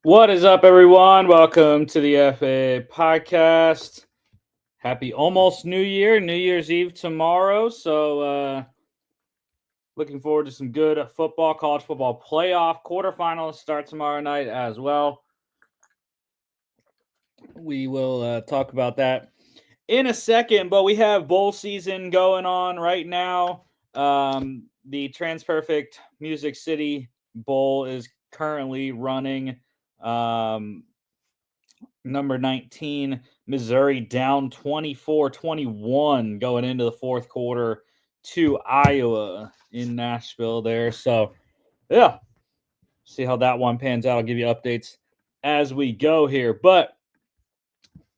What is up, everyone? Welcome to the FAA podcast. Happy almost New Year, New Year's Eve tomorrow. So, looking forward to some good football, college football playoff quarterfinals start tomorrow night as well. We will talk about that in a second, but we have bowl season going on right now. The Transperfect Music City Bowl is currently running. Number 19, Missouri down 24-21 going into the fourth quarter to Iowa in Nashville there. So, yeah, see how that one pans out. I'll give you updates as we go here. But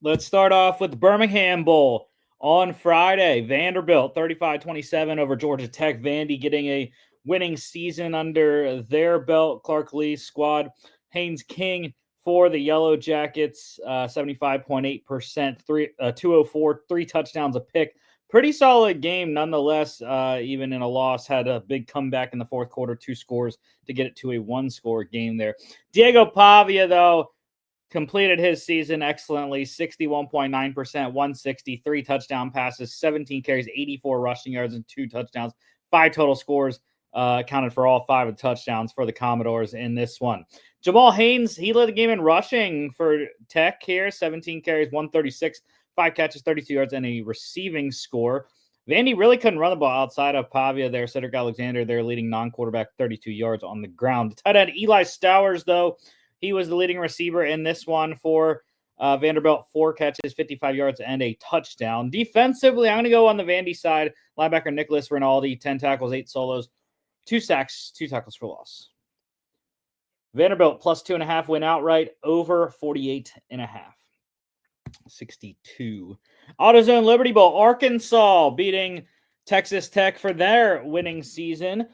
let's start off with the Birmingham Bowl on Friday. Vanderbilt 35-27 over Georgia Tech. Vandy getting a winning season under their belt. Clark Lee's squad. Haynes King for the Yellow Jackets, 75.8%, 204, 3 touchdowns a pick. Pretty solid game nonetheless, even in a loss. Had a big comeback in the fourth quarter, 2 scores to get it to a 1-score game there. Diego Pavia, though, completed his season excellently, 61.9%, 160, 3 touchdown passes, 17 carries, 84 rushing yards, and 2 touchdowns. 5 total scores, accounted for all 5 of the touchdowns for the Commodores in this one. Jamal Haynes, he led the game in rushing for Tech here, 17 carries, 136, 5 catches, 32 yards, and a receiving score. Vandy really couldn't run the ball outside of Pavia there. Cedric Alexander, their leading non-quarterback, 32 yards on the ground. Tight end Eli Stowers, though, he was the leading receiver in this one for Vanderbilt, 4 catches, 55 yards, and a touchdown. Defensively, I'm going to go on the Vandy side. Linebacker Nicholas Rinaldi, 10 tackles, 8 solos, 2 sacks, 2 tackles for loss. Vanderbilt plus 2.5 win outright, over 48.5. 62. AutoZone Liberty Bowl, Arkansas beating Texas Tech for their winning season.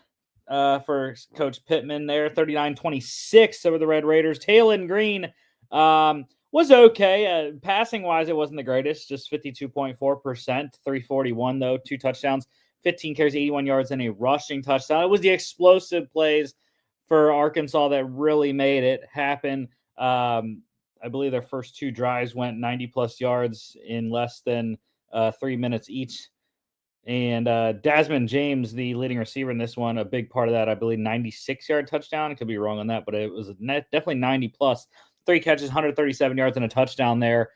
For Coach Pittman there, 39-26 over the Red Raiders. Taylon Green was okay. Passing-wise, it wasn't the greatest, just 52.4%, 341, though, 2 touchdowns, 15 carries, 81 yards, and a rushing touchdown. It was the explosive plays for Arkansas that really made it happen. I believe their first 2 drives went 90-plus yards in less than 3 minutes each. And Desmond James, the leading receiver in this one, a big part of that, I believe, 96-yard touchdown. I could be wrong on that, but it was definitely 90-plus. 3 catches, 137 yards, and a touchdown there.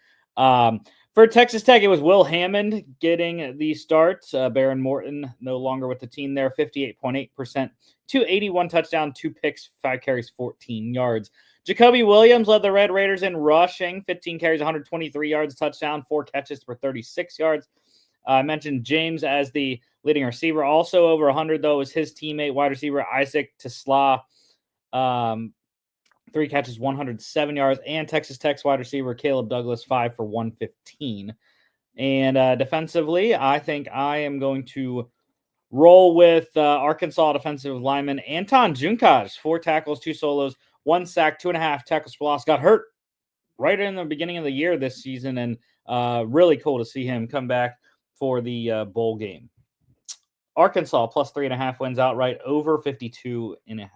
For Texas Tech, it was Will Hammond getting the start. Baron Morton no longer with the team there, 58.8%, 281 touchdown, 2 picks, 5 carries, 14 yards. Jacoby Williams led the Red Raiders in rushing, 15 carries, 123 yards, touchdown, 4 catches for 36 yards. I mentioned James as the leading receiver. Also over 100, though, is his teammate, wide receiver Isaac Tesla. 3 catches, 107 yards. And Texas Tech's wide receiver Caleb Douglas, 5 for 115. And defensively, I think I am going to roll with Arkansas defensive lineman Anton Junkaj. 4 tackles, 2 solos, 1 sack, 2.5 tackles for loss. Got hurt right in the beginning of the year this season, and really cool to see him come back for the bowl game. Arkansas plus 3.5 wins outright, over 52.5.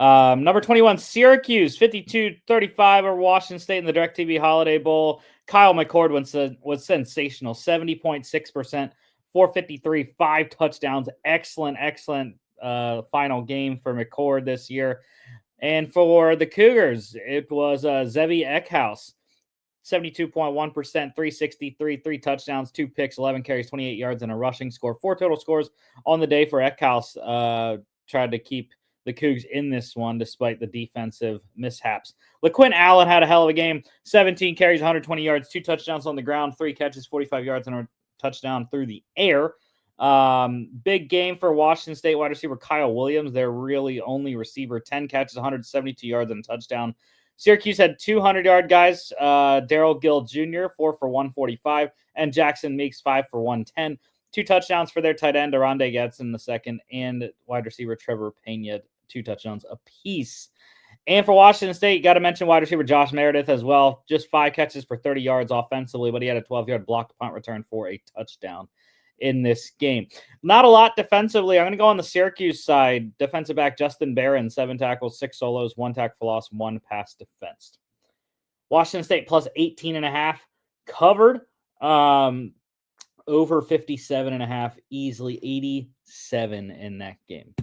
Number 21, Syracuse, 52-35 over Washington State in the DirecTV Holiday Bowl. Kyle McCord was sensational, 70.6%, 453, 5 touchdowns. Excellent final game for McCord this year. And for the Cougars, it was Zevi Eckhouse, 72.1%, 363, 3 touchdowns, 2 picks, 11 carries, 28 yards, and a rushing score. 4 total scores on the day for Eckhouse. Tried to keep the Cougs in this one despite the defensive mishaps. LaQuint Allen had a hell of a game. 17 carries, 120 yards, 2 touchdowns on the ground, 3 catches, 45 yards, and a touchdown through the air. Big game for Washington State wide receiver Kyle Williams, their really only receiver. 10 catches, 172 yards, and a touchdown. Syracuse had 200-yard guys. Daryl Gill Jr., 4 for 145, and Jackson Meeks, 5 for 110. 2 touchdowns for their tight end, Aronde Getz in the second, and wide receiver Trevor Pena, 2 touchdowns apiece. And for Washington State, got to mention wide receiver Josh Meredith as well. Just 5 catches for 30 yards offensively, but he had a 12-yard blocked punt return for a touchdown. in this game. Not a lot defensively. I'm going to go on the Syracuse side. Defensive back Justin Barron, 7 tackles, 6 solos, 1 tackle for loss, 1 pass defensed. Washington State plus 18.5 covered. Over 57.5, easily 87 in that game.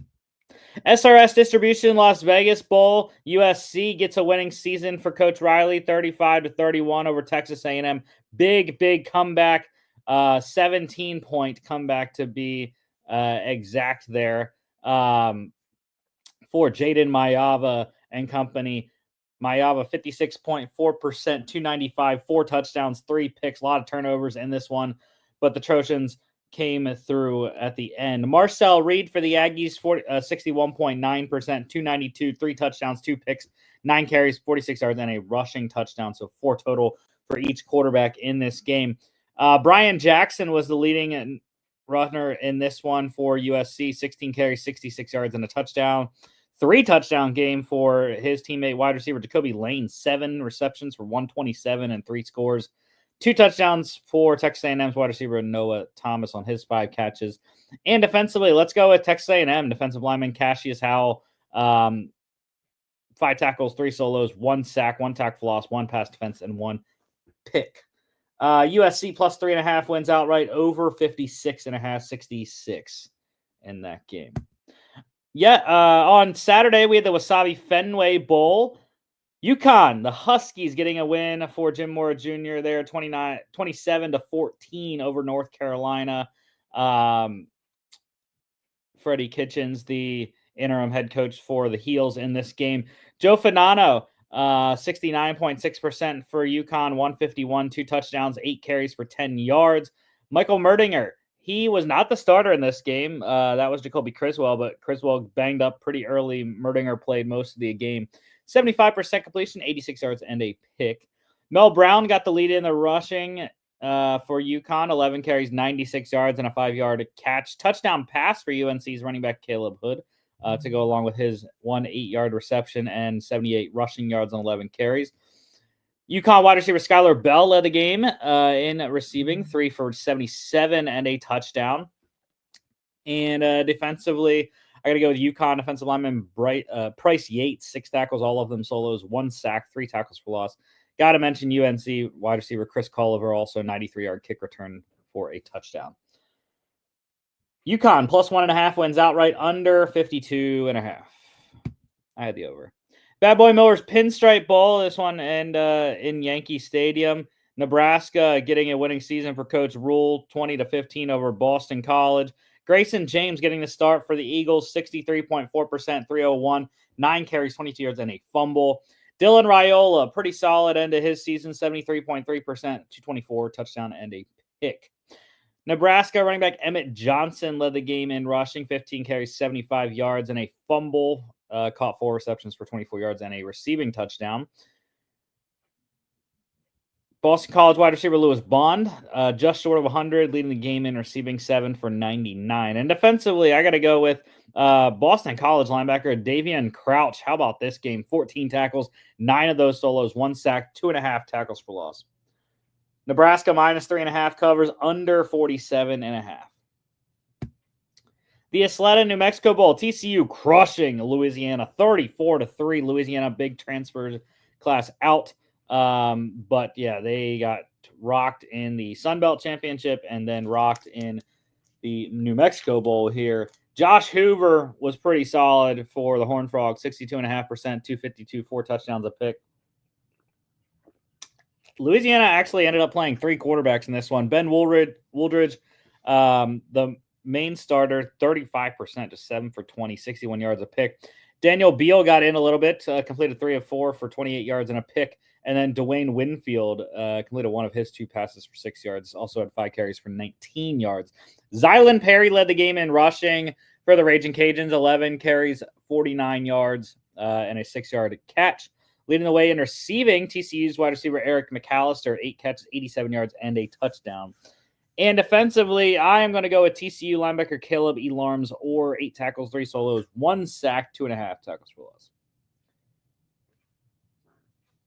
SRS Distribution Las Vegas Bowl. USC gets a winning season for Coach Riley, 35-31 over Texas A&M. Big comeback. 17-point comeback to be exact there for Jaden Mayava and company. Mayava 56.4%, 295, 4 touchdowns, 3 picks, a lot of turnovers in this one, but the Trojans came through at the end. Marcel Reed for the Aggies, 61.9%, 292, 3 touchdowns, 2 picks, 9 carries, 46 yards, and a rushing touchdown. So 4 total for each quarterback in this game. Brian Jackson was the leading runner in this one for USC, 16 carries, 66 yards, and a touchdown. 3 touchdown game for his teammate wide receiver Jacoby Lane, 7 receptions for 127 and 3 scores. 2 touchdowns for Texas A&M's wide receiver Noah Thomas on his 5 catches. And defensively, let's go with Texas A&M defensive lineman Cassius Howell, 5 tackles, 3 solos, 1 sack, 1 tackle for loss, 1 pass defense, and 1 pick. USC plus 3.5 wins outright, over 56.5, 66 in that game. Yeah, on Saturday, we had the Wasabi Fenway Bowl. UConn, the Huskies getting a win for Jim Mora Jr. there, 27-14 over North Carolina. Freddie Kitchens, the interim head coach for the Heels in this game. Joe Finano, 69.6% for UConn, 151, 2 touchdowns, 8 carries for 10 yards. Michael Merdinger, he was not the starter in this game. That was Jacoby Criswell, but Criswell banged up pretty early. Merdinger played most of the game. 75% completion, 86 yards, and a pick. Mel Brown got the lead in the rushing for UConn, 11 carries, 96 yards, and a 5-yard catch. Touchdown pass for UNC's running back Caleb Hood to go along with his 1 8-yard reception and 78 rushing yards on 11 carries. UConn wide receiver Skylar Bell led the game in receiving, 3 for 77 and a touchdown. And defensively, I got to go with UConn defensive lineman Price Yates, 6 tackles, all of them solos, 1 sack, 3 tackles for loss. Got to mention UNC wide receiver Chris Culliver, also 93-yard kick return for a touchdown. UConn plus 1.5 wins outright, under 52.5. I had the over. Bad Boy Miller's Pinstripe Bowl, this one, and in Yankee Stadium. Nebraska getting a winning season for Coach Rule, 20-15 over Boston College. Grayson James getting the start for the Eagles, 63.4%, 301, 9 carries, 22 yards, and a fumble. Dylan Raiola, pretty solid end of his season, 73.3%, 224, touchdown, and a pick. Nebraska running back Emmett Johnson led the game in rushing, 15 carries, 75 yards, and a fumble. Caught 4 receptions for 24 yards and a receiving touchdown. Boston College wide receiver Lewis Bond, just short of 100, leading the game in receiving, 7 for 99. And defensively, I got to go with Boston College linebacker Davian Crouch. How about this game? 14 tackles, 9 of those solos, 1 sack, 2.5 tackles for loss. Nebraska minus 3.5 covers, under 47.5. The Isleta New Mexico Bowl, TCU crushing Louisiana, 34-3. Louisiana, big transfer class out. But yeah, they got rocked in the Sun Belt Championship and then rocked in the New Mexico Bowl here. Josh Hoover was pretty solid for the Horned Frogs, 62.5%, 252, 4 touchdowns, a pick. Louisiana actually ended up playing 3 quarterbacks in this one. Ben Wooldridge, the main starter, 35% to 7 for 20, 61 yards, a pick. Daniel Beal got in a little bit, completed 3 of 4 for 28 yards and a pick. And then Dwayne Winfield completed 1 of his 2 passes for 6 yards, also had 5 carries for 19 yards. Zylan Perry led the game in rushing for the Raging Cajuns, 11 carries, 49 yards, and a 6-yard catch. Leading the way in receiving, TCU's wide receiver Eric McAllister, 8 catches, 87 yards, and a touchdown. And defensively, I am going to go with TCU linebacker Caleb Elarms, or 8 tackles, 3 solos, 1 sack, 2.5 tackles for loss.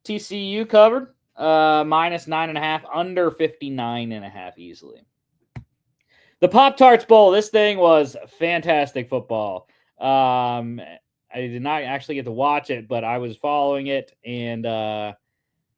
TCU covered, minus 9.5, under 59.5 easily. The Pop-Tarts Bowl. This thing was fantastic football. I did not actually get to watch it, but I was following it. And how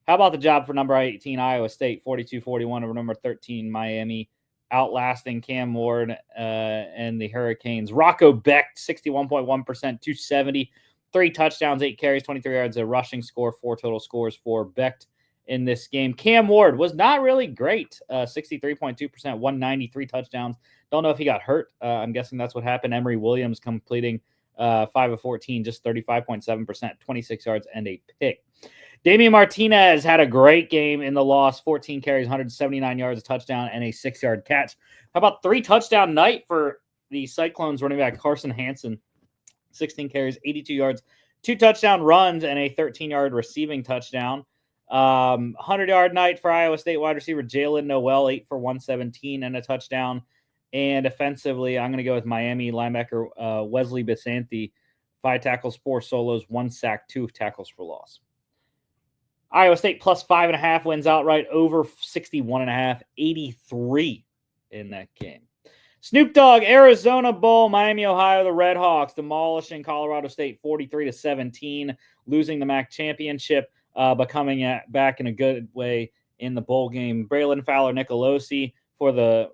about the job for number 18, Iowa State, 42-41 over number 13, Miami, outlasting Cam Ward and the Hurricanes. Rocco Becht, 61.1%, 270, 3 touchdowns, 8 carries, 23 yards, a rushing score, 4 total scores for Becht in this game. Cam Ward was not really great, 63.2%, 193 touchdowns. Don't know if he got hurt. I'm guessing that's what happened. Emory Williams completing 5 of 14, just 35.7%, 26 yards, and a pick. Damian Martinez had a great game in the loss, 14 carries, 179 yards, a touchdown, and a 6-yard catch. How about 3-touchdown night for the Cyclones running back Carson Hansen, 16 carries, 82 yards, 2 touchdown runs, and a 13-yard receiving touchdown. 100-yard night for Iowa State wide receiver Jalen Noel, 8 for 117 and a touchdown. And offensively, I'm going to go with Miami linebacker Wesley Bisanthe, 5 tackles, 4 solos, 1 sack, 2 tackles for loss. Iowa State plus 5.5 wins outright over 61.5, 83 in that game. Snoop Dogg, Arizona Bowl, Miami, Ohio, the Redhawks demolishing Colorado State 43-17, losing the MAC championship, but coming back in a good way in the bowl game. Braylon Fowler Nicolosi for the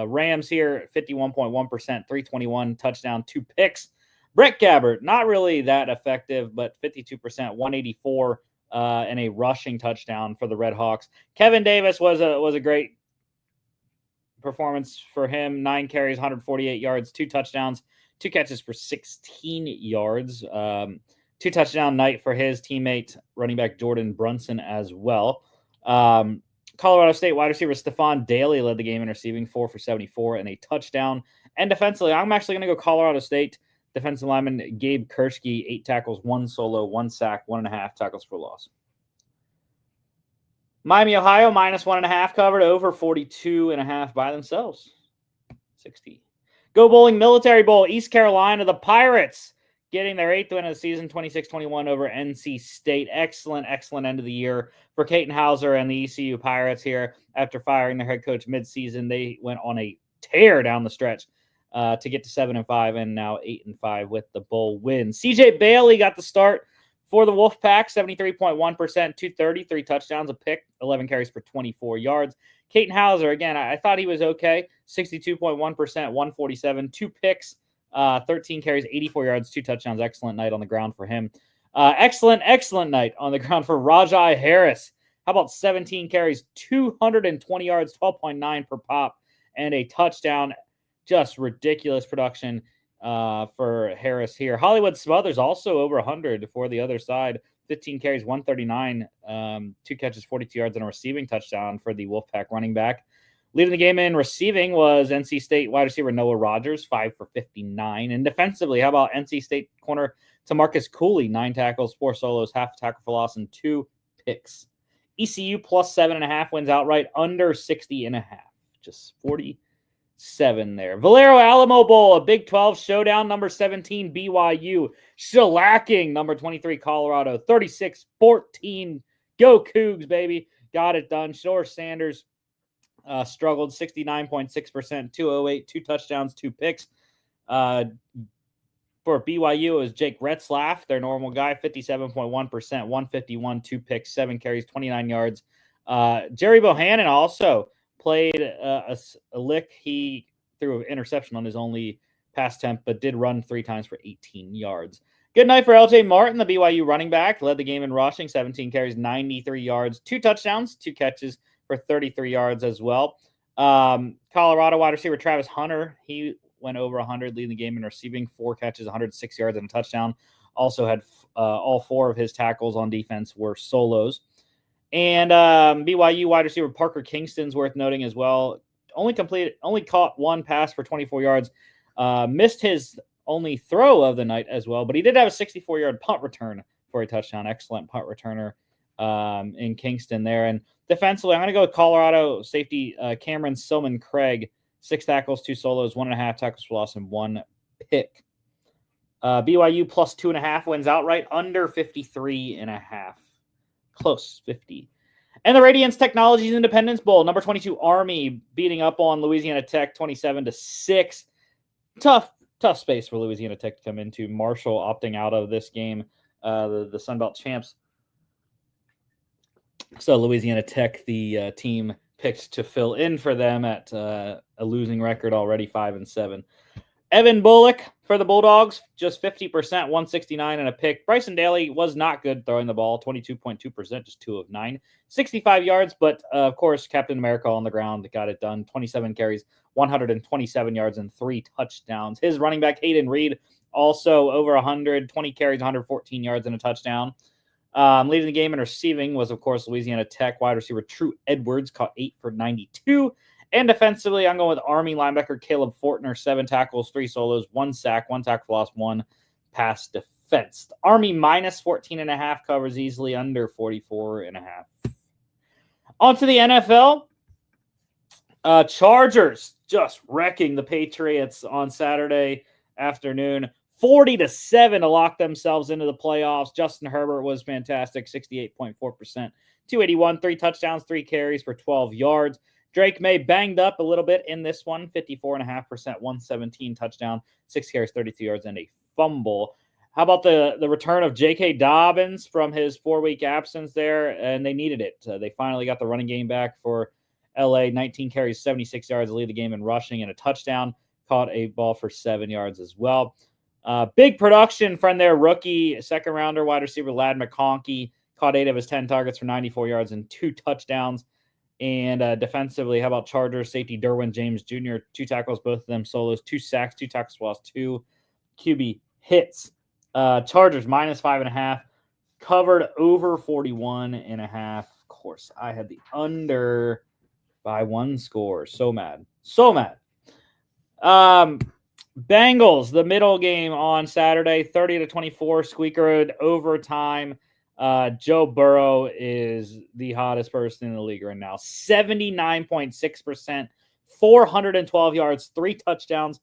Rams here, 51.1%, 321, touchdown, 2 picks. Brett Gabbert, not really that effective, but 52%, 184, and a rushing touchdown for the Redhawks. Kevin Davis was a great performance for him. 9 carries, 148 yards, 2 touchdowns, 2 catches for 16 yards. 2 touchdown night for his teammate, running back Jordan Brunson as well. Colorado State wide receiver Stephon Daly led the game in receiving, 4 for 74 and a touchdown. And defensively, I'm actually going to go Colorado State defensive lineman Gabe Kershke, 8 tackles, 1 solo, 1 sack, 1.5 tackles for loss. Miami, Ohio, minus 1.5 covered, over 42.5 by themselves. 60. Go Bowling Military Bowl, East Carolina, the Pirates getting their 8th win of the season, 26-21 over NC State. Excellent end of the year for Caton Hauser and the ECU Pirates here. After firing their head coach midseason, they went on a tear down the stretch to get to 7-5 and now 8-5 with the bowl win. CJ Bailey got the start for the Wolfpack, 73.1%, 230, 3 touchdowns, a pick, 11 carries for 24 yards. Caton Hauser, again, I thought he was okay, 62.1%, 147, 2 picks, 13 carries, 84 yards, 2 touchdowns. Excellent night on the ground for him. Excellent night on the ground for Rajai Harris. How about 17 carries, 220 yards, 12.9 per pop, and a touchdown. Just ridiculous production for Harris here. Hollywood Smothers also over 100 for the other side. 15 carries, 139, 2 catches, 42 yards, and a receiving touchdown for the Wolfpack running back. Leading the game in receiving was NC State wide receiver Noah Rogers, 5 for 59. And defensively, how about NC State corner Tamarcus Cooley, 9 tackles, 4 solos, half a tackle for loss, and 2 picks. ECU plus 7.5 wins outright, under 60.5. Just 47 there. Valero Alamo Bowl, a Big 12 showdown. Number 17 BYU shellacking number 23 Colorado, 36-14. Go Cougs, baby. Got it done. Shore Sanders struggled, 69.6%, 208, 2 touchdowns, 2 picks. For BYU, it was Jake Retzlaff, their normal guy, 57.1%, 151, 2 picks, 7 carries, 29 yards. Jerry Bohannon also played a lick. He threw an interception on his only pass attempt, but did run 3 times for 18 yards. Good night for LJ Martin, the BYU running back. Led the game in rushing, 17 carries, 93 yards, 2 touchdowns, 2 catches for 33 yards as well. Colorado wide receiver Travis Hunter, he went over 100, leading the game in receiving, 4 catches, 106 yards, and a touchdown. Also had all 4 of his tackles on defense were solos. And BYU wide receiver Parker Kingston's worth noting as well. Only caught 1 pass for 24 yards. Missed his only throw of the night as well, but he did have a 64-yard punt return for a touchdown. Excellent punt returner in Kingston there. And defensively, I'm going to go with Colorado safety Cameron Silman Craig, 6 tackles, 2 solos, 1.5 tackles for loss, and 1 pick. BYU plus 2.5 wins outright, under 53.5. Close, 50. And the Radiance Technologies Independence Bowl, number 22 Army beating up on Louisiana Tech 27-6. Tough space for Louisiana Tech to come into. Marshall opting out of this game, the Sun Belt champs. So Louisiana Tech, the team picked to fill in for them at a losing record already, 5-7. Evan Bullock for the Bulldogs, just 50%, 169 and a pick. Bryson Daly was not good throwing the ball, 22.2%, just 2 of 9. 65 yards, but of course, Captain America on the ground got it done. 27 carries, 127 yards, and 3 touchdowns. His running back, Hayden Reed, also over 120 carries, 114 yards, and a touchdown. Leading the game in receiving was, of course, Louisiana Tech wide receiver True Edwards, caught 8 for 92. And defensively, I'm going with Army linebacker Caleb Fortner, 7 tackles, 3 solos, 1 sack, 1 tackle for loss, 1 pass defense. The Army minus 14.5 covers easily under 44.5. On to the NFL. Chargers just wrecking the Patriots on Saturday afternoon. 40-7 to lock themselves into the playoffs. Justin Herbert was fantastic, 68.4%. 281, 3 touchdowns, 3 carries for 12 yards. Drake May banged up a little bit in this one, 54.5%, 117 touchdown, 6 carries, 32 yards, and a fumble. How about the return of J.K. Dobbins from his 4-week absence there? And they needed it. They finally got the running game back for L.A. 19 carries, 76 yards to lead the game in rushing and a touchdown. Caught a ball for 7 yards as well. Big production from their rookie second-rounder wide receiver Ladd McConkey. Caught 8 of his 10 targets for 94 yards and 2 touchdowns. And defensively, how about Chargers safety Derwin James Jr.? 2 tackles, both of them solos, 2 sacks, 2 tackles for loss, 2 QB hits. Chargers minus 5.5, covered over 41.5. Of course, I had the under by 1 score. So mad. Bengals, the middle game on Saturday, 30-24, Squeaker Road overtime. Joe Burrow is the hottest person in the league right now. 79.6%, 412 yards, 3 touchdowns,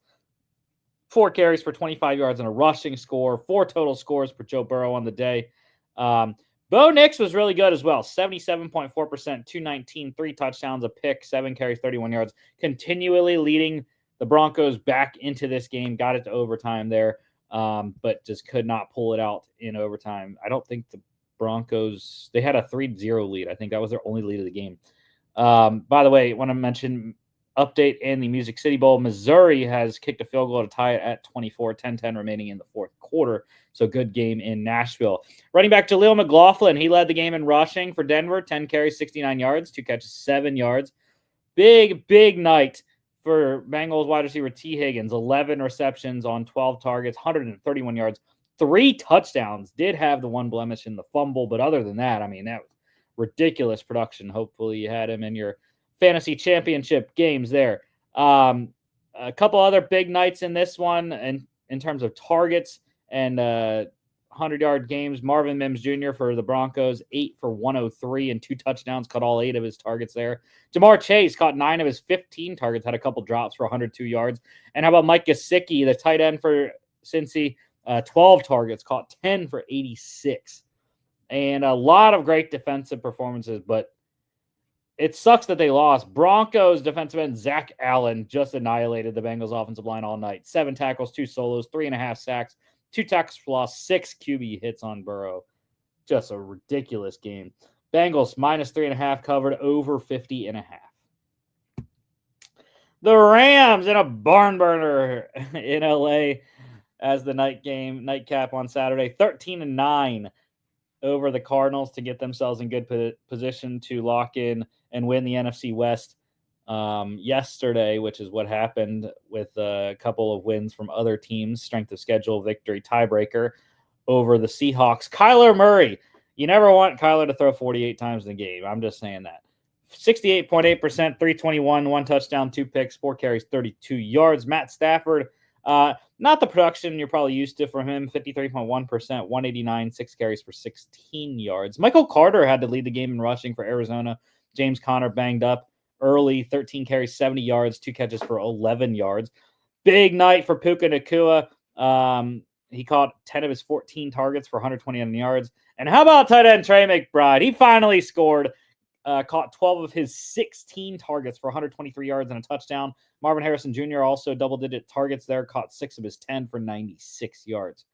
4 carries for 25 yards, and a rushing score. 4 total scores for Joe Burrow on the day. Bo Nix was really good as well. 77.4%, 219, 3 touchdowns, a pick, 7 carries, 31 yards. Continually leading the Broncos back into this game. Got it to overtime there, but just could not pull it out in overtime. I don't think the Broncos, they had a 3-0 lead. I think that was their only lead of the game. By the way, I want to mention update in the Music City Bowl. Missouri has kicked a field goal to tie it at 24, 10-10 remaining in the 4th quarter. So good game in Nashville. Running back Jaleel McLaughlin, he led the game in rushing for Denver. 10 carries, 69 yards, 2 catches, 7 yards. Big night for Bengals wide receiver T. Higgins. 11 receptions on 12 targets, 131 yards. 3 touchdowns. Did have the 1 blemish in the fumble, but other than that, I mean, that was ridiculous production. Hopefully you had him in your fantasy championship games there. A couple other big nights in this one, and in terms of targets and 100-yard games. Marvin Mims Jr. for the Broncos, 8 for 103 and 2 touchdowns, caught all 8 of his targets there. Jamar Chase caught 9 of his 15 targets, had a couple drops for 102 yards. And how about Mike Gesicki, the tight end for Cincy? 12 targets, caught 10 for 86. And a lot of great defensive performances, but it sucks that they lost. Broncos defensive end Zach Allen just annihilated the Bengals offensive line all night. 7 tackles, 2 solos, 3.5 sacks, 2 tackles for loss, 6 QB hits on Burrow. Just a ridiculous game. Bengals minus 3.5, covered over 50.5. The Rams in a barn burner in LA as the nightcap on Saturday. 13-9 over the Cardinals to get themselves in good position to lock in and win the NFC West yesterday, which is what happened with a couple of wins from other teams. Strength of schedule, victory, tiebreaker over the Seahawks. Kyler Murray. You never want Kyler to throw 48 times in the game. I'm just saying that. 68.8%, 321, 1 touchdown, 2 picks, 4 carries, 32 yards. Matt Stafford, not the production you're probably used to from him. 53.1%, 189, 6 carries for 16 yards. Michael Carter had to lead the game in rushing for Arizona. James Conner banged up early, 13 carries, 70 yards, 2 catches for 11 yards. Big night for Puka Nacua. He caught 10 of his 14 targets for 129 yards. And how about tight end Trey McBride? He finally scored. caught 12 of his 16 targets for 123 yards and a touchdown. Marvin Harrison Jr. also double-digit targets there, caught 6 of his 10 for 96 yards.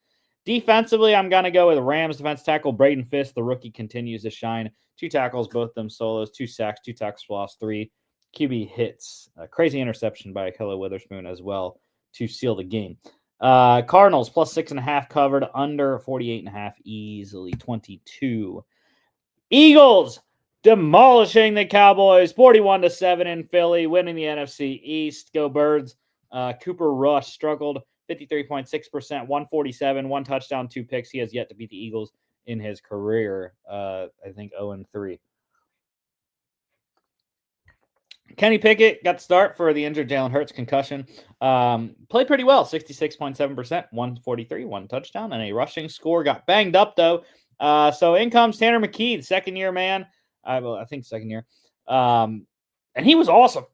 Defensively, I'm going to go with Rams defense tackle Braden Fisk. The rookie continues to shine. 2 tackles, both them solos, 2 sacks, 2 tackles for loss, 3 QB hits. A crazy interception by Ahkello Witherspoon as well to seal the game. Cardinals plus 6.5 covered, under 48.5 easily, 22. Eagles demolishing the Cowboys 41-7 in Philly, winning the NFC East. Go Birds. Cooper Rush struggled 53.6%, 147, 1 touchdown, 2 picks. He has yet to beat the Eagles in his career. I think 0-3. Kenny Pickett got the start for the injured Jalen Hurts concussion. Played pretty well, 66.7%, 143, 1 touchdown, and a rushing score. Got banged up, though. So in comes Tanner McKee, second-year man. I think second year. And he was awesome.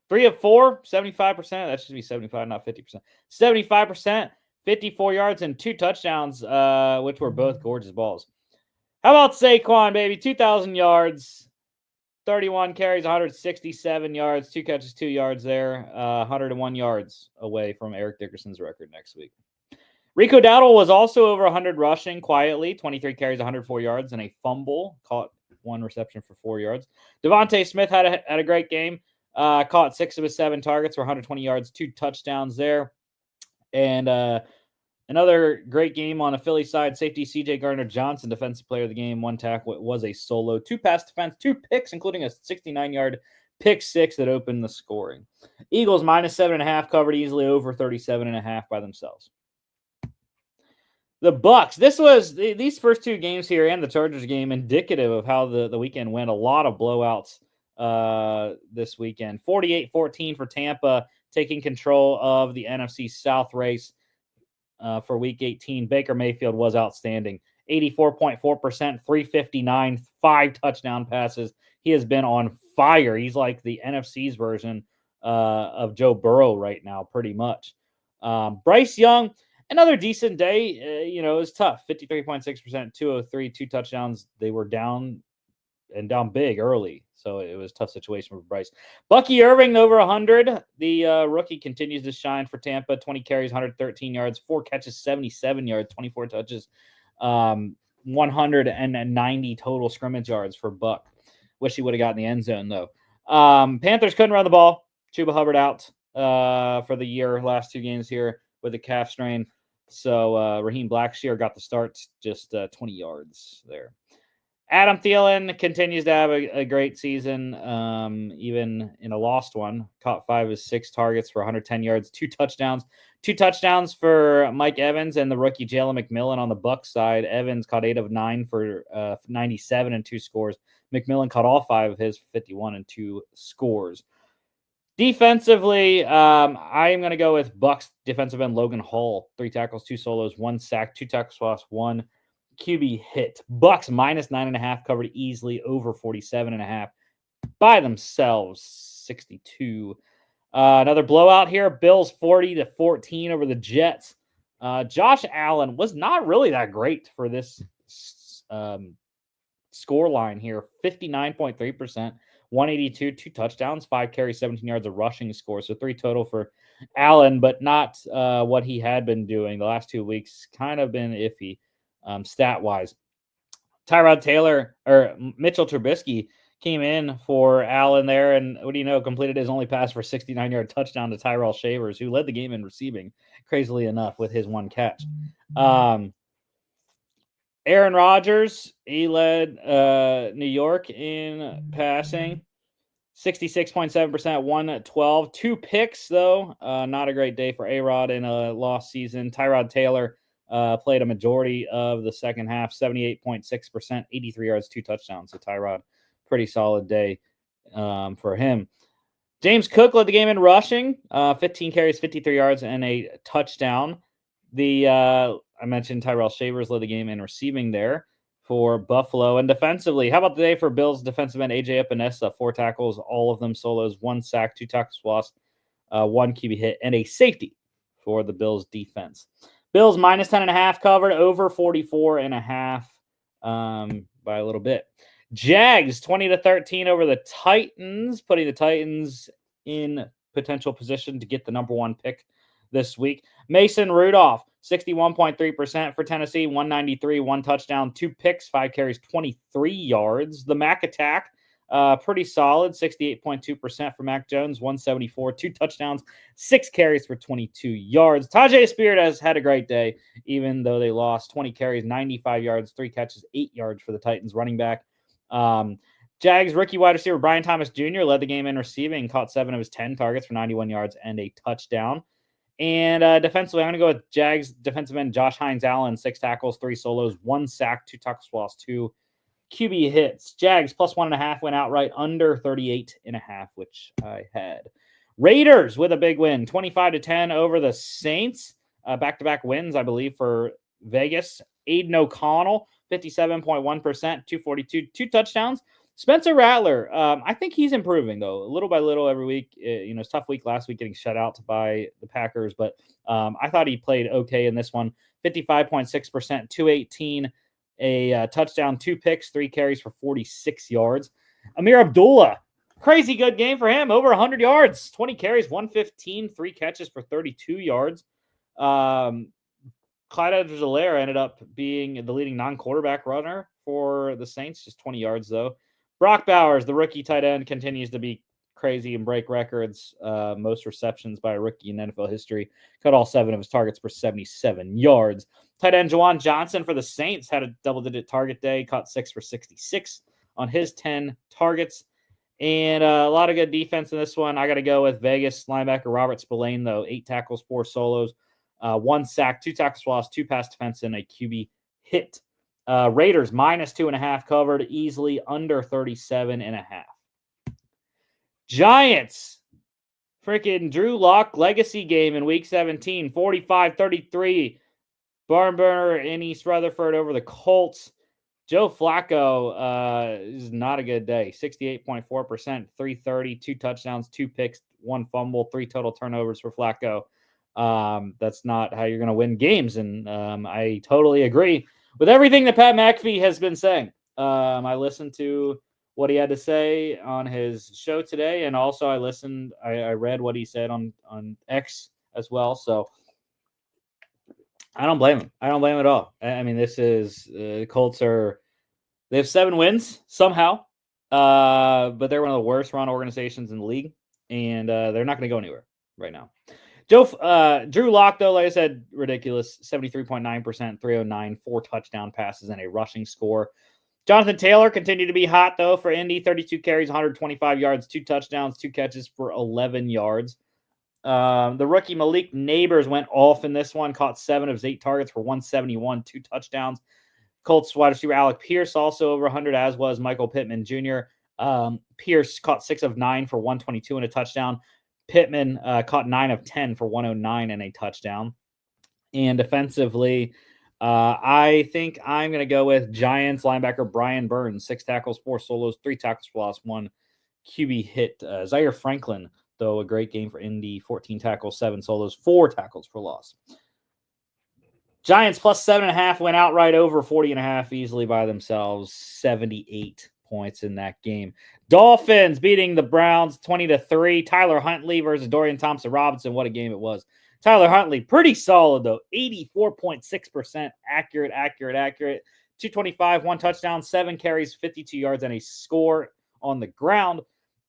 3 of 4, 75%. That should be 75, not 50%. 75%, 54 yards, and 2 touchdowns, which were both gorgeous balls. How about Saquon, baby? 2,000 yards, 31 carries, 167 yards, 2 catches, 2 yards there, 101 yards away from Eric Dickerson's record next week. Rico Dowdle was also over 100 rushing quietly, 23 carries, 104 yards, and a fumble. Caught 1 reception for 4 yards. Devontae Smith had a great game. Caught 6 of his 7 targets for 120 yards, 2 touchdowns there. And another great game on a Philly side. Safety C.J. Gardner-Johnson, defensive player of the game. 1 tackle, was a solo. 2 pass defense, 2 picks, including a 69-yard pick 6 that opened the scoring. Eagles minus 7.5 covered easily, over 37.5 by themselves. The Bucks. This was these first 2 games here and the Chargers game indicative of how the weekend went. A lot of blowouts this weekend. 48-14 for Tampa, taking control of the NFC South race for Week 18. Baker Mayfield was outstanding. 84.4%, 359, 5 touchdown passes. He has been on fire. He's like the NFC's version of Joe Burrow right now, pretty much. Bryce Young, another decent day. It was tough. 53.6%, 203, 2 touchdowns. They were down big early. So it was a tough situation for Bryce. Bucky Irving, over 100. The rookie continues to shine for Tampa. 20 carries, 113 yards, 4 catches, 77 yards, 24 touches, 190 total scrimmage yards for Buck. Wish he would have gotten the end zone, though. Panthers couldn't run the ball. Chuba Hubbard out for the year, last 2 games here with a calf strain. So Raheem Blackshear got the start, just 20 yards there. Adam Thielen continues to have a great season, even in a lost one. Caught 5 of his 6 targets for 110 yards, 2 touchdowns. 2 touchdowns for Mike Evans and the rookie Jalen McMillan on the Bucs side. Evans caught 8 of 9 for 97 and 2 scores. McMillan caught all 5 of his, 51 and 2 scores. Defensively, I am going to go with Bucs defensive end Logan Hall. 3 tackles, 2 solos, 1 sack, 2 tackles for loss, 1 QB hit. Bucks minus 9.5 covered easily, over 47.5 by themselves. 62. Another blowout here. Bills 40-14 over the Jets. Josh Allen was not really that great for this score line here. 59.3%, 182, 2 touchdowns, 5 carries, 17 yards of rushing score. So 3 total for Allen, but not what he had been doing the last 2 weeks. Kind of been iffy. Stat-wise. Tyrod Taylor or Mitchell Trubisky came in for Allen there, and what do you know, completed his only pass for 69-yard touchdown to Tyrell Shavers, who led the game in receiving, crazily enough, with his 1 catch. Aaron Rodgers, he led New York in passing. 66.7%, 112. 2 picks, though. Not a great day for A-Rod in a lost season. Tyrod Taylor played a majority of the second half, 78.6%, 83 yards, 2 touchdowns. So Tyrod, pretty solid day for him. James Cook led the game in rushing, 15 carries, 53 yards, and a touchdown. I mentioned Tyrell Shavers led the game in receiving there for Buffalo. And defensively, how about the day for Bills defensive end AJ Epinesa? 4 tackles, all of them solos, 1 sack, 2 tackles lost, 1 QB hit, and a safety for the Bills defense. Bills minus 10.5 covered, over 44.5 by a little bit. Jags 20-13 over the Titans, putting the Titans in potential position to get the number 1 pick this week. Mason Rudolph, 61.3% for Tennessee, 193, 1 touchdown, 2 picks, 5 carries, 23 yards. The Mac attack, pretty solid, 68.2% for Mac Jones, 174, 2 touchdowns, 6 carries for 22 yards. Tajay Spears has had a great day, even though they lost. 20 carries, 95 yards, 3 catches, 8 yards for the Titans running back. Jags rookie wide receiver Brian Thomas Jr. led the game in receiving, caught 7 of his 10 targets for 91 yards and a touchdown. And defensively, I'm going to go with Jags defensive end Josh Hines-Allen, 6 tackles, 3 solos, 1 sack, 2 tackles for loss, 2 QB hits. Jags plus 1.5 went outright under 38.5, which I had. Raiders with a big win, 25-10 over the Saints. Back-to-back wins, I believe, for Vegas. Aiden O'Connell, 57.1%, 242, 2 touchdowns. Spencer Rattler, I think he's improving, though, little by little every week. It's a tough week last week getting shut out by the Packers, but I thought he played okay in this one. 55.6%, 218, a touchdown, 2 picks, 3 carries for 46 yards. Amir Abdullah, crazy good game for him, over 100 yards, 20 carries, 115, 3 catches for 32 yards. Clyde Edwards-Helaire ended up being the leading non-quarterback runner for the Saints, just 20 yards, though. Brock Bowers, the rookie tight end, continues to be crazy and break records. Most receptions by a rookie in NFL history. Caught all 7 of his targets for 77 yards. Tight end Juwan Johnson for the Saints had a double-digit target day. Caught 6 for 66 on his 10 targets. And a lot of good defense in this one. I got to go with Vegas linebacker Robert Spillane, though. 8 tackles, 4 solos, 1 sack, 2 tackles for loss, 2 pass defense, and a QB hit. Raiders minus 2.5 covered easily under 37.5. Giants, freaking Drew Lock legacy game in week 17, 45-33. Barn burner in East Rutherford over the Colts. Joe Flacco is not a good day. 68.4%, 330, 2 touchdowns, 2 picks, 1 fumble, 3 total turnovers for Flacco. That's not how you're going to win games, and I totally agree with everything that Pat McAfee has been saying. I listened to what he had to say on his show today, and also I read what he said on X as well. So I don't blame him. I don't blame him at all. I mean, this is Colts they have 7 wins somehow, but they're one of the worst run organizations in the league, and they're not going to go anywhere right now. Drew Lock, though, like I said, ridiculous. 73.9%, 309, 4 touchdown passes, and a rushing score. Jonathan Taylor continued to be hot, though, for Indy. 32 carries, 125 yards, 2 touchdowns, 2 catches for 11 yards. The rookie Malik Neighbors went off in this one, caught 7 of his 8 targets for 171, 2 touchdowns. Colts wide receiver Alec Pierce also over 100, as was Michael Pittman Jr. Pierce caught 6 of 9 for 122 and a touchdown. Pittman caught 9 of 10 for 109 and a touchdown. And defensively, I think I'm going to go with Giants linebacker Brian Burns, 6 tackles, 4 solos, 3 tackles for loss, 1 QB hit. Zaire Franklin, though, a great game for Indy, 14 tackles, 7 solos, 4 tackles for loss. Giants plus 7.5 went outright over 40.5 easily by themselves. 78 points in that game. Dolphins beating the Browns 20-3. Tyler Huntley versus Dorian Thompson-Robinson. What a game it was. Tyler Huntley, pretty solid, though. 84.6% accurate. 225, 1 touchdown, 7 carries, 52 yards, and a score on the ground.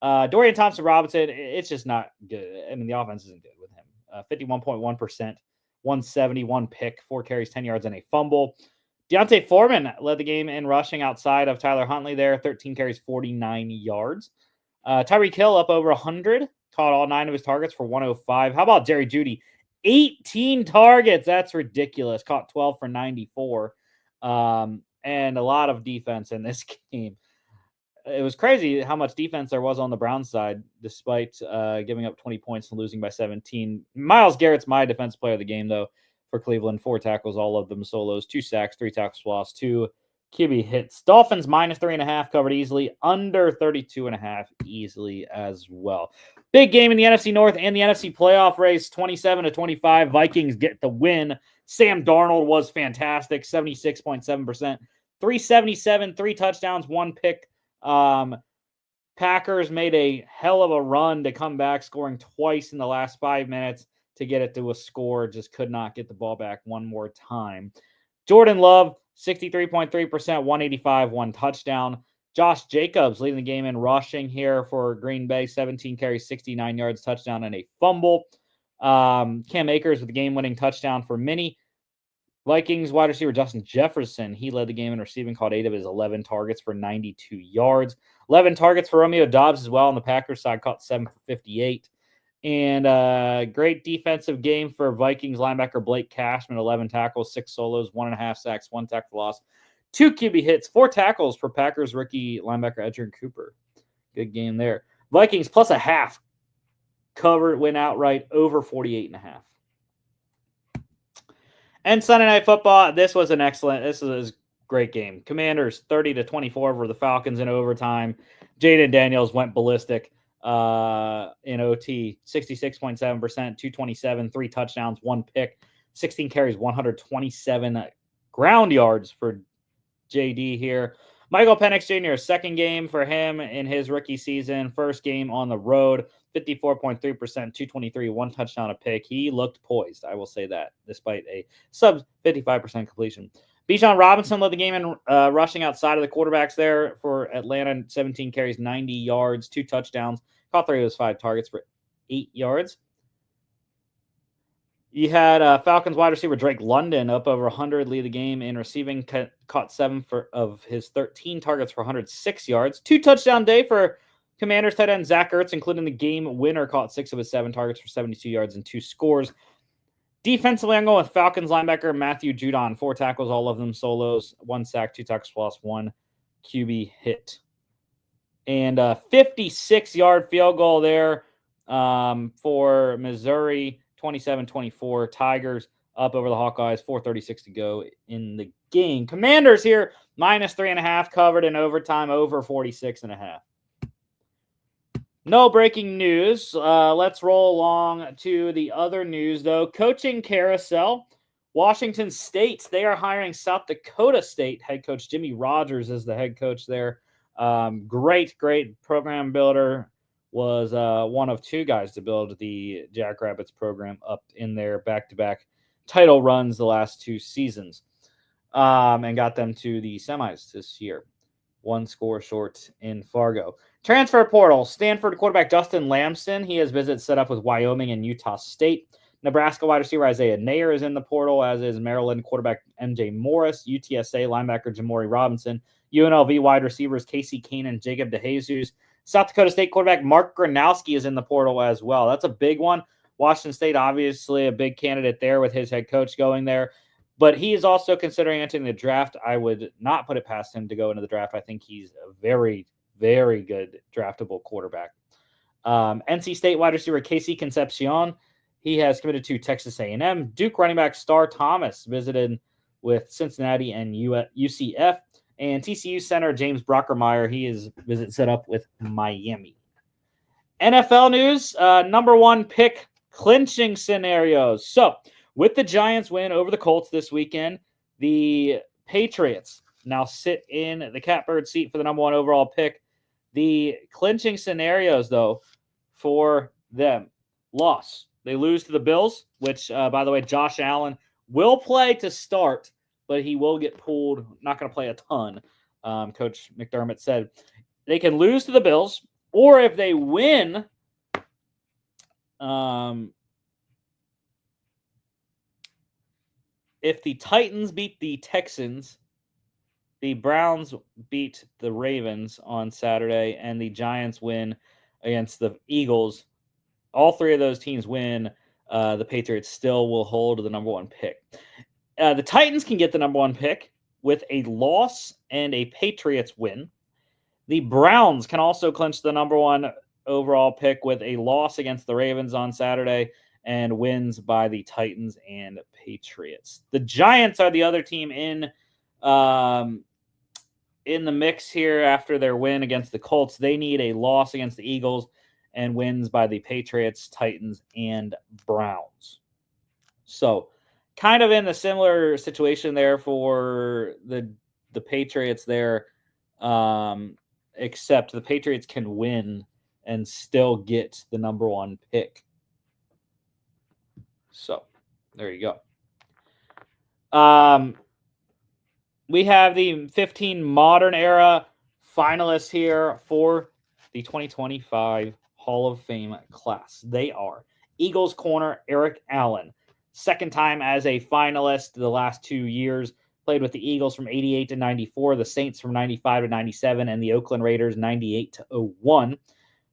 Dorian Thompson-Robinson, it's just not good. I mean, the offense isn't good with him. 51.1%. 171 pick, 4 carries, 10 yards, and a fumble. Deontay Foreman led the game in rushing outside of Tyler Huntley there, 13 carries, 49 yards. Tyreek Hill up over 100, caught all 9 of his targets for 105. How about Jerry Jeudy? 18 targets. That's ridiculous. Caught 12 for 94. And a lot of defense in this game. It was crazy how much defense there was on the Browns side, despite giving up 20 points and losing by 17. Myles Garrett's my defensive player of the game, though, for Cleveland. 4 tackles, all of them solos, 2 sacks, 3 tackles for loss, 2 QB hits. Dolphins minus 3.5 covered easily, under 32.5 easily as well. Big game in the NFC North and the NFC playoff race, 27-25. Vikings get the win. Sam Darnold was fantastic, 76.7%, 377, 3 touchdowns, 1 pick, Packers made a hell of a run to come back, scoring twice in the last 5 minutes to get it to a score. Just could not get the ball back one more time. Jordan Love, 63.3%, 185, 1 touchdown. Josh Jacobs leading the game in rushing here for Green Bay, 17 carries, 69 yards, touchdown, and a fumble. Cam Akers with the game-winning touchdown for Minnie. Vikings wide receiver Justin Jefferson, he led the game in receiving, caught 8 of his 11 targets for 92 yards. 11 targets for Romeo Dobbs as well on the Packers side, caught 7 for 58. And great defensive game for Vikings linebacker Blake Cashman, 11 tackles, 6 solos, 1.5 sacks, 1 tackle for loss, 2 QB hits, 4 tackles for Packers rookie linebacker Edgerrin Cooper. Good game there. Vikings plus a half. Covered, went outright over 48.5. And Sunday Night Football, this was a great game. Commanders 30-24 over the Falcons in overtime. Jaden Daniels went ballistic in OT, 66.7%, 227, 3 touchdowns, 1 pick, 16 carries, 127 ground yards for JD here. Michael Penix Jr., second game for him in his rookie season, first game on the road, 54.3%, 223, 1 touchdown, a pick. He looked poised, I will say that, despite a sub 55% completion. Bijan Robinson led the game in rushing outside of the quarterbacks there for Atlanta, 17 carries, 90 yards, 2 touchdowns, caught 3 of his 5 targets for 8 yards. You had Falcons wide receiver Drake London up over 100, lead the game in receiving, caught 7 of his 13 targets for 106 yards. 2 touchdown day for Commanders tight end Zach Ertz, including the game winner, caught 6 of his 7 targets for 72 yards and 2 scores. Defensively, I'm going with Falcons linebacker Matthew Judon, 4 tackles, all of them solos, 1 sack, 2 tackles plus 1 QB hit. And a 56-yard field goal there for Missouri. 27-24, Tigers up over the Hawkeyes, 4:36 to go in the game. Commanders here, -3.5, covered in overtime, over 46.5. No breaking news. Let's roll along to the other news, though. Coaching carousel. Washington State, they are hiring South Dakota State head coach Jimmy Rogers as the head coach there. Great program builder. Was one of 2 guys to build the Jackrabbits program up in their back-to-back title runs the last 2 seasons, and got them to the semis this year. 1 score short in Fargo. Transfer portal. Stanford quarterback Dustin Lamson. He has visits set up with Wyoming and Utah State. Nebraska wide receiver Isaiah Nair is in the portal, as is Maryland quarterback MJ Morris. UTSA linebacker Jamori Robinson. UNLV wide receivers Casey Kane and Jacob DeJesus. South Dakota State quarterback Mark Gronowski is in the portal as well. That's a big one. Washington State, obviously a big candidate there with his head coach going there. But he is also considering entering the draft. I would not put it past him to go into the draft. I think he's a very, very good draftable quarterback. NC State wide receiver Casey Concepcion. He has committed to Texas A&M. Duke running back Star Thomas visited with Cincinnati and UCF. And TCU center James Brockermeyer, he is visit set up with Miami. NFL news, number 1 pick clinching scenarios. So, with the Giants win over the Colts this weekend, the Patriots now sit in the catbird seat for the number 1 overall pick. The clinching scenarios, though, for them: loss. They lose to the Bills, which, by the way, Josh Allen will play to start, but he will get pulled. Not going to play a ton. Coach McDermott said they can lose to the Bills, or if they win, if the Titans beat the Texans, the Browns beat the Ravens on Saturday, and the Giants win against the Eagles, all 3 of those teams win, the Patriots still will hold the number 1 pick. The Titans can get the number 1 pick with a loss and a Patriots win. The Browns can also clinch the number 1 overall pick with a loss against the Ravens on Saturday and wins by the Titans and Patriots. The Giants are the other team in the mix here after their win against the Colts. They need a loss against the Eagles and wins by the Patriots, Titans, and Browns. So, kind of in a similar situation there for the Patriots there. except the Patriots can win and still get the number 1 pick. So there you go. We have the 15 modern era finalists here for the 2025 Hall of Fame class. They are Eagles corner Eric Allen, second time as a finalist the last 2 years. Played with the Eagles from 88 to 94, the Saints from 95 to 97, and the Oakland Raiders 98 to 01.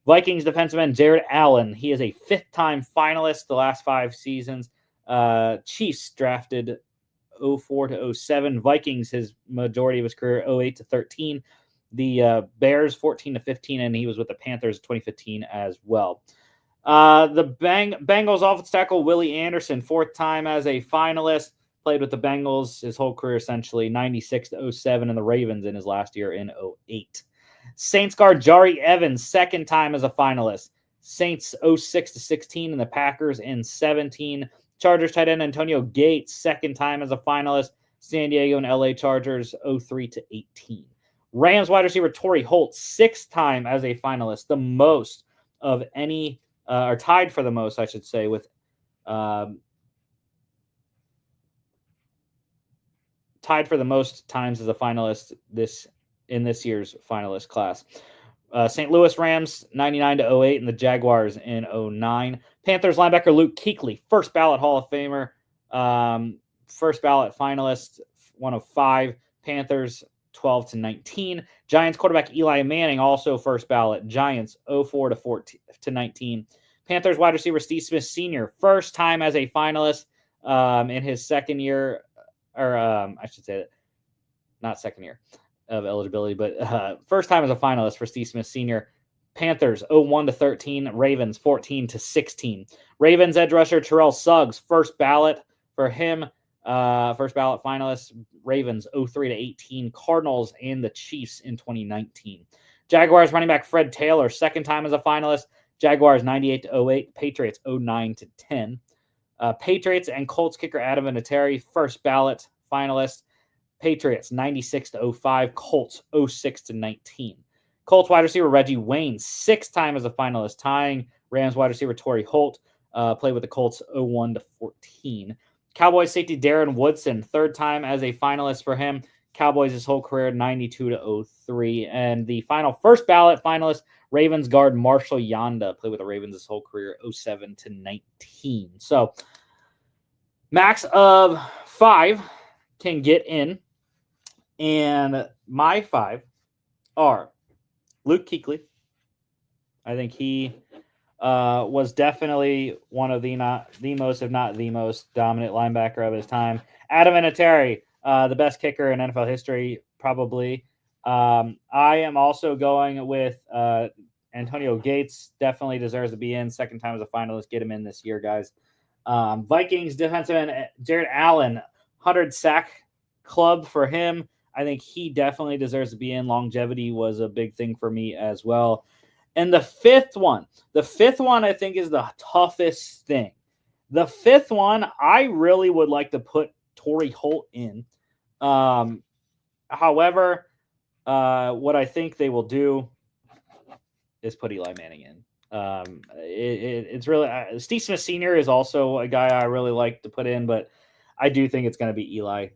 Vikings defensive end Jared Allen. He is a 5th-time finalist the last 5 seasons. Chiefs drafted 04 to 07. Vikings, his majority of his career, 08 to 13. The Bears, 14 to 15, and he was with the Panthers 2015 as well. The Bengals offensive tackle Willie Anderson, 4th time as a finalist, played with the Bengals his whole career essentially, 96 to 07, and the Ravens in his last year in 08. Saints guard Jari Evans, 2nd time as a finalist, Saints 06 to 16, and the Packers in 17. Chargers tight end Antonio Gates, 2nd time as a finalist, San Diego and LA Chargers 03 to 18. Rams wide receiver Torrey Holt, 6th time as a finalist, the most of any, or tied for the most, I should say, with tied for the most times as a finalist in this year's finalist class. St. Louis Rams 99 to 08, and the Jaguars in 09. Panthers linebacker Luke Kuechly, 1st ballot Hall of Famer, 1st ballot finalist, 1 of 5. Panthers 12 to 19. Giants quarterback Eli Manning, also 1st ballot. Giants 04 to 14 to 19. Panthers wide receiver Steve Smith Sr., 1st time as a finalist in his 2nd year, or I should say that, not 2nd year of eligibility, but 1st time as a finalist for Steve Smith Sr. Panthers 01 to 13, Ravens 14 to 16. Ravens edge rusher Terrell Suggs, 1st ballot for him, 1st ballot finalist. Ravens 03 to 18, Cardinals and the Chiefs in 2019. Jaguars running back Fred Taylor, 2nd time as a finalist. Jaguars 98 to 08, Patriots 09 to 10. Patriots and Colts kicker Adam Vinatieri, 1st ballot finalist. Patriots 96 to 05, Colts 06 to 19. Colts wide receiver Reggie Wayne, 6th time as a finalist, tying Rams wide receiver Torrey Holt, played with the Colts 01 to 14. Cowboys safety Darren Woodson, 3rd time as a finalist for him. Cowboys his whole career 92 to 03. And the final 1st ballot finalist, Ravens guard Marshall Yanda, played with the Ravens his whole career 07 to 19. So max of 5 can get in. And my 5 are Luke Kuechly. I think he was definitely one of the most, if not the most dominant linebacker of his time. Adam Vinatieri, the best kicker in NFL history, probably. I am also going with Antonio Gates. Definitely deserves to be in. 2nd time as a finalist. Get him in this year, guys. Vikings defensive end Jared Allen, 100 sack club for him. I think he definitely deserves to be in. Longevity was a big thing for me as well. And the 5th one I think is the toughest thing. The 5th one, I really would like to put Torrey Holt in. However, what I think they will do is put Eli Manning in. It's really Steve Smith Sr. is also a guy I really like to put in, but I do think it's going to be Eli.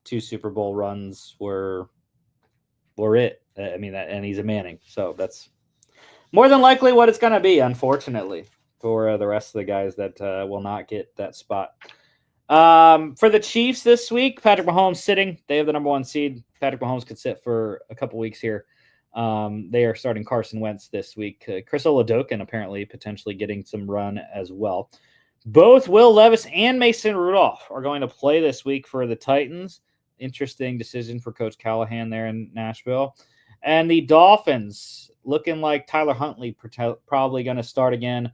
2 Super Bowl runs were it. I mean, and he's a Manning, so that's more than likely what it's going to be, unfortunately, for the rest of the guys that will not get that spot. For the Chiefs this week, Patrick Mahomes sitting. They have the number 1 seed. Patrick Mahomes could sit for a couple weeks here. They are starting Carson Wentz this week. Chris Oladokun apparently potentially getting some run as well. Both Will Levis and Mason Rudolph are going to play this week for the Titans. Interesting decision for Coach Callahan there in Nashville. And the Dolphins, looking like Tyler Huntley probably going to start again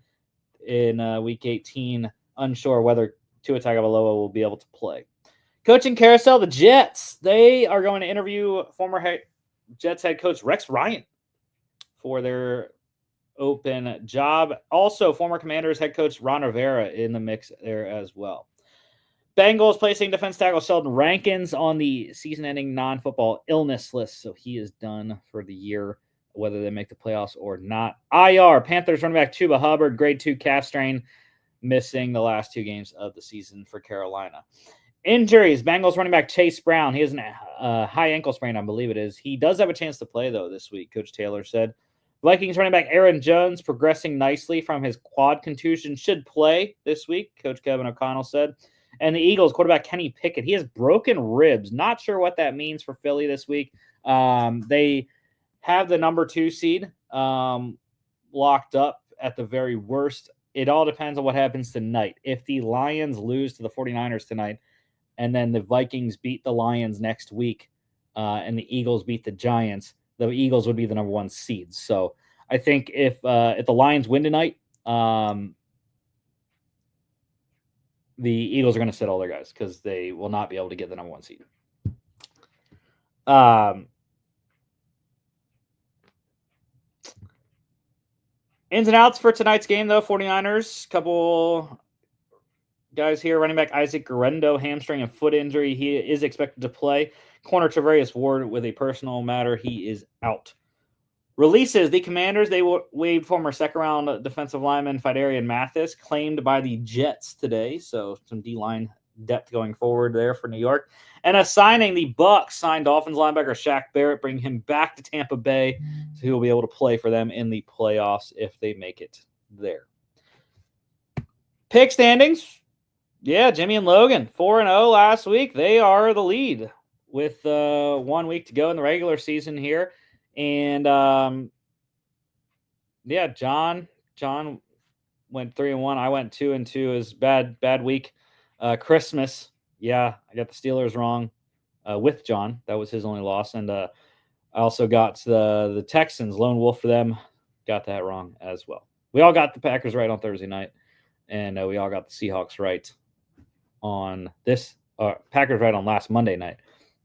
in Week 18. Unsure whether Tua Tagovailoa will be able to play. Coaching carousel, the Jets. They are going to interview former Jets head coach Rex Ryan for their open job. Also, former Commanders head coach Ron Rivera in the mix there as well. Bengals placing defense tackle Sheldon Rankins on the season-ending non-football illness list, so he is done for the year, whether they make the playoffs or not. IR, Panthers running back Chuba Hubbard, grade 2 calf strain, missing the last 2 games of the season for Carolina. Injuries, Bengals running back Chase Brown. He has a high ankle sprain, I believe it is. He does have a chance to play, though, this week, Coach Taylor said. Vikings running back Aaron Jones progressing nicely from his quad contusion, should play this week, Coach Kevin O'Connell said. And the Eagles quarterback Kenny Pickett, he has broken ribs. Not sure what that means for Philly this week. They have the number 2 seed locked up at the very worst. It all depends on what happens tonight. If the Lions lose to the 49ers tonight, and then the Vikings beat the Lions next week, and the Eagles beat the Giants, the Eagles would be the number 1 seed. So I think if the Lions win tonight, the Eagles are going to sit all their guys because they will not be able to get the number 1 seed. Ins and outs for tonight's game, though. 49ers, couple guys here. Running back Isaac Guerrero, hamstring and foot injury. He is expected to play. Corner Travarius Ward with a personal matter. He is out. Releases, the Commanders, they waived former second-round defensive lineman Fidarian Mathis, claimed by the Jets today. So some D-line depth going forward there for New York. And assigning, the Bucs signed Dolphins linebacker Shaq Barrett, bringing him back to Tampa Bay, so he will be able to play for them in the playoffs if they make it there. Pick standings. Yeah, Jimmy and Logan, 4-0 last week. They are the lead with 1 week to go in the regular season here. And yeah, John went 3-1. I went 2-2. It was bad week. Christmas, yeah, I got the Steelers wrong with John. That was his only loss. And I also got the Texans, lone wolf for them. Got that wrong as well. We all got the Packers right on Thursday night, and we all got the Seahawks right on this. Packers right on last Monday night.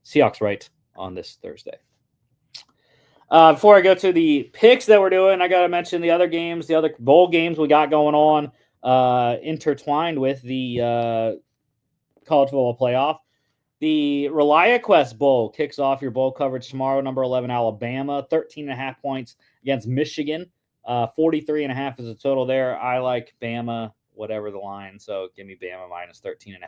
Seahawks right on this Thursday. Before I go to the picks that we're doing, I got to mention the other games, the other bowl games we got going on, intertwined with the college football playoff. The ReliaQuest Bowl kicks off your bowl coverage tomorrow. Number 11, Alabama, 13.5 points against Michigan. 43.5 is the total there. I like Bama, whatever the line, so give me Bama minus 13.5.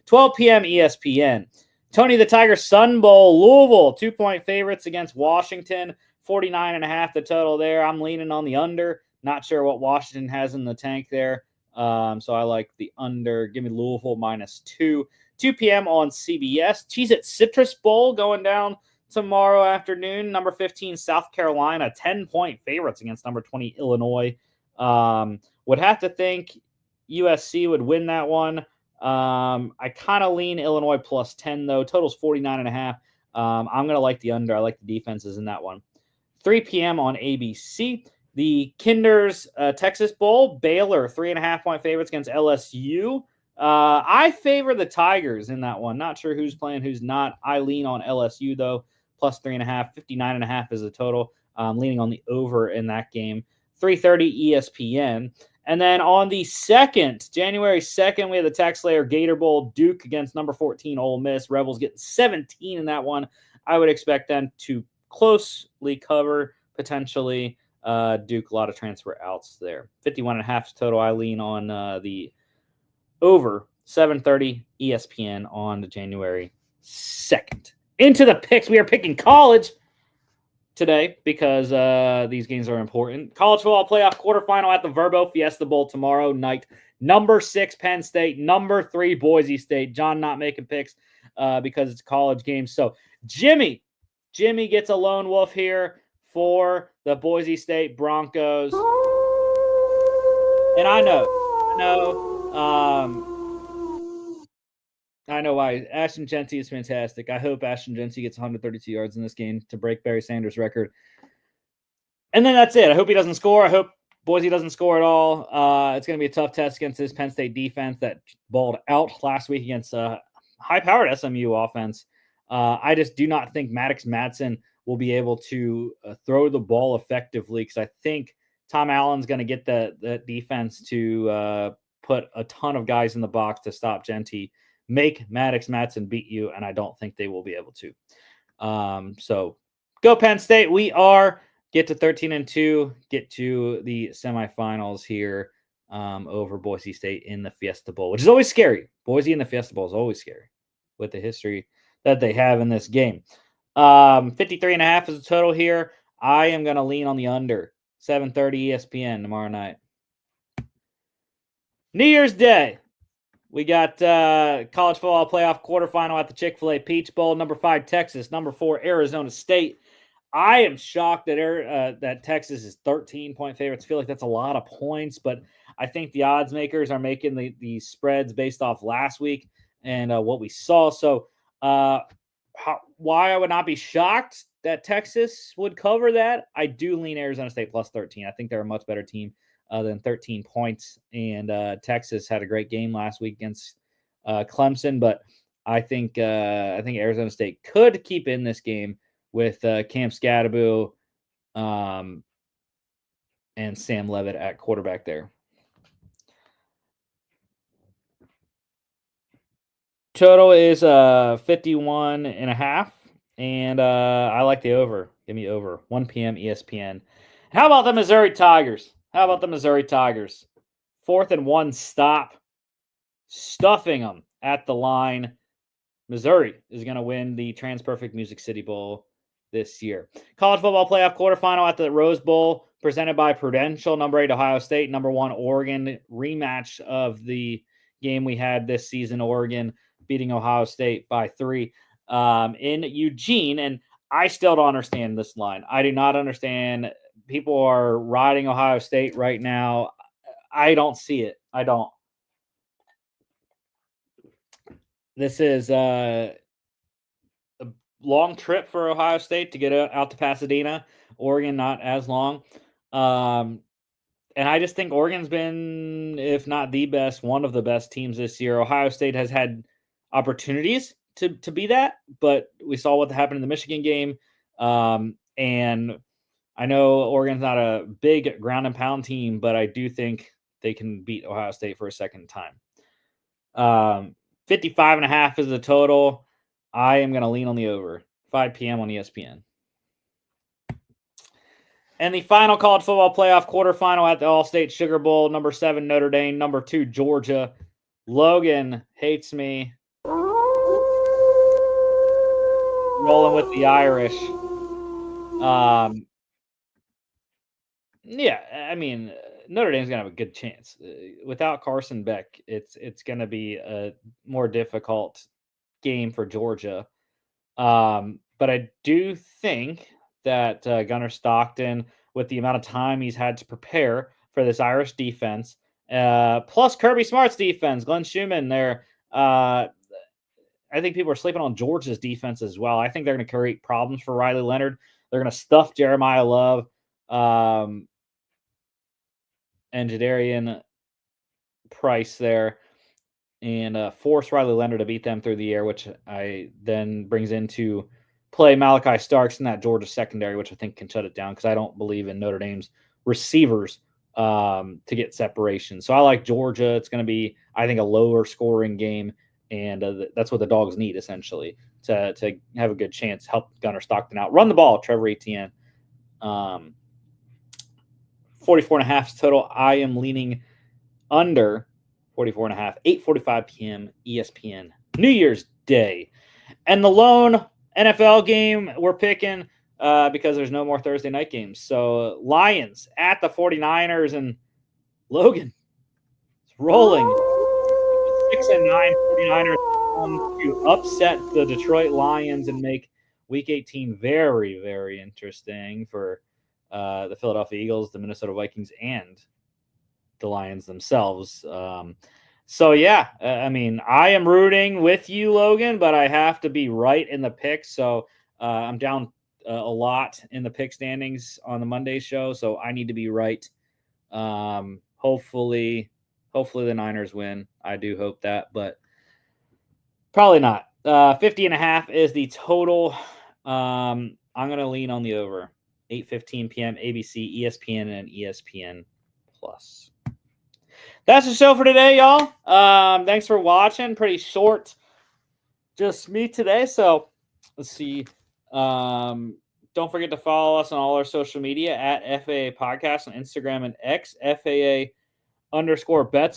12 p.m. ESPN. Tony the Tiger Sun Bowl, Louisville, 2-point favorites against Washington, 49.5 the total there. I'm leaning on the under. Not sure what Washington has in the tank there. So I like the under. Give me Louisville minus 2. 2 p.m. on CBS. Cheez-It Citrus Bowl going down tomorrow afternoon. Number 15, South Carolina, 10-point favorites against number 20, Illinois. Would have to think USC would win that one. I kind of lean Illinois plus 10, though. Total's 49.5. I'm going to like the under. I like the defenses in that one. 3 p.m. on ABC. The Kinder's Texas Bowl, Baylor, 3.5-point favorites against LSU. I favor the Tigers in that one. Not sure who's playing, who's not. I lean on LSU, though. Plus 3.5. 59.5 is the total. Leaning on the over in that game. 3:30 ESPN. And then on the 2nd, January 2nd, we have the TaxSlayer Gator Bowl, Duke against number 14, Ole Miss. Rebels getting 17 in that one. I would expect them to closely cover, potentially. Duke, a lot of transfer outs there. 51.5 total. I lean on the over. 7:30 ESPN on January 2nd. Into the picks. We are picking college today because these games are important. College football playoff quarterfinal at the Verbo Fiesta Bowl tomorrow night. Number 6 Penn State, number 3 Boise State. John not making picks because it's a college game. So Jimmy gets a lone wolf here for the Boise State Broncos. And I know why. Ashton Jeanty is fantastic. I hope Ashton Jeanty gets 132 yards in this game to break Barry Sanders' record. And then that's it. I hope he doesn't score. I hope Boise doesn't score at all. It's going to be a tough test against this Penn State defense that balled out last week against a high-powered SMU offense. I just do not think Maddox Madsen will be able to throw the ball effectively because I think Tom Allen's going to get the defense to put a ton of guys in the box to stop Jeanty make Maddox Matson beat you, and I don't think they will be able to. So go Penn State. We are get to 13-2, get to the semifinals here over Boise State in the Fiesta Bowl, which is always scary. Boise in the Fiesta Bowl is always scary with the history that they have in this game. 53.5 is the total here. I am going to lean on the under. 7:30 ESPN tomorrow night. New Year's Day. We got college football playoff quarterfinal at the Chick-fil-A Peach Bowl. Number 5, Texas. Number 4, Arizona State. I am shocked that that Texas is 13-point favorites. I feel like that's a lot of points, but I think the odds makers are making the spreads based off last week and what we saw. So why I would not be shocked that Texas would cover that, I do lean Arizona State plus 13. I think they're a much better team than 13 points. And Texas had a great game last week against Clemson, but I think Arizona State could keep in this game with Cam Scadaboo and Sam Levitt at quarterback there. Total is 51.5, and I like the over. Give me over. 1 p.m. ESPN. How about the Missouri Tigers? 4th and 1 stop. Stuffing them at the line. Missouri is going to win the TransPerfect Music City Bowl this year. College football playoff quarterfinal at the Rose Bowl, presented by Prudential. Number 8, Ohio State. Number 1, Oregon. Rematch of the game we had this season. Oregon beating Ohio State by 3 in Eugene. And I still don't understand this line. I do not understand. People are riding Ohio State right now. I don't see it. I don't. This is a long trip for Ohio State to get out to Pasadena. Oregon, not as long. And I just think Oregon's been, if not the best, one of the best teams this year. Ohio State has had opportunities to be that, but we saw what happened in the Michigan game. And I know Oregon's not a big ground and pound team, but I do think they can beat Ohio State for a second time. 55.5 is the total. I am going to lean on the over. 5 p.m. on ESPN. And the final college football playoff quarterfinal at the All-State Sugar Bowl. Number 7, Notre Dame. Number 2, Georgia. Logan hates me. Rolling with the Irish. Yeah, I mean, Notre Dame's going to have a good chance. Without Carson Beck, it's going to be a more difficult game for Georgia. But I do think that Gunnar Stockton, with the amount of time he's had to prepare for this Irish defense, plus Kirby Smart's defense, Glenn Schumann there, I think people are sleeping on Georgia's defense as well. I think they're going to create problems for Riley Leonard. They're going to stuff Jeremiah Love and Jadarian Price there and force Riley Leonard to beat them through the air, which I then brings into play Malachi Starks in that Georgia secondary, which I think can shut it down because I don't believe in Notre Dame's receivers to get separation. So I like Georgia. It's going to be, I think, a lower scoring game, and that's what the Dogs need essentially to have a good chance, help Gunnar Stockton out. Run the ball, Trevor Etienne. 44.5 total. I am leaning under 44.5. 8:45 p.m. ESPN. New Year's Day. And the lone NFL game we're picking because there's no more Thursday night games. So Lions at the 49ers, and Logan is rolling. 6-9 49ers to upset the Detroit Lions and make Week 18 very, very interesting for the Philadelphia Eagles, the Minnesota Vikings, and the Lions themselves. So yeah, I mean, I am rooting with you, Logan, but I have to be right in the picks. So I'm down a lot in the pick standings on the Monday show, so I need to be right. Hopefully the Niners win. I do hope that, but probably not. 50.5 is the total. I'm going to lean on the over. 8:15 p.m. ABC, ESPN, and ESPN Plus. that's the show for today, y'all. Thanks for watching. Pretty short, just me today. So let's see. Don't forget to follow us on all our social media at FAA Podcast on Instagram and X, FAA_bets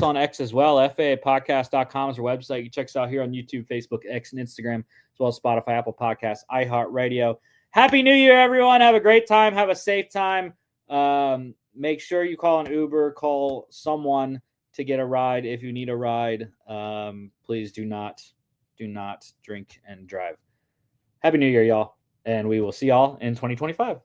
on X as well. FAApodcast.com is our website. You check us out here on YouTube, Facebook, X, and Instagram, as well as Spotify, Apple Podcasts, iHeartRadio. Happy New Year, everyone. Have a great time. Have a safe time. Make sure you call an Uber, call someone to get a ride if you need a ride. Please do not drink and drive. Happy New Year, y'all. And we will see y'all in 2025.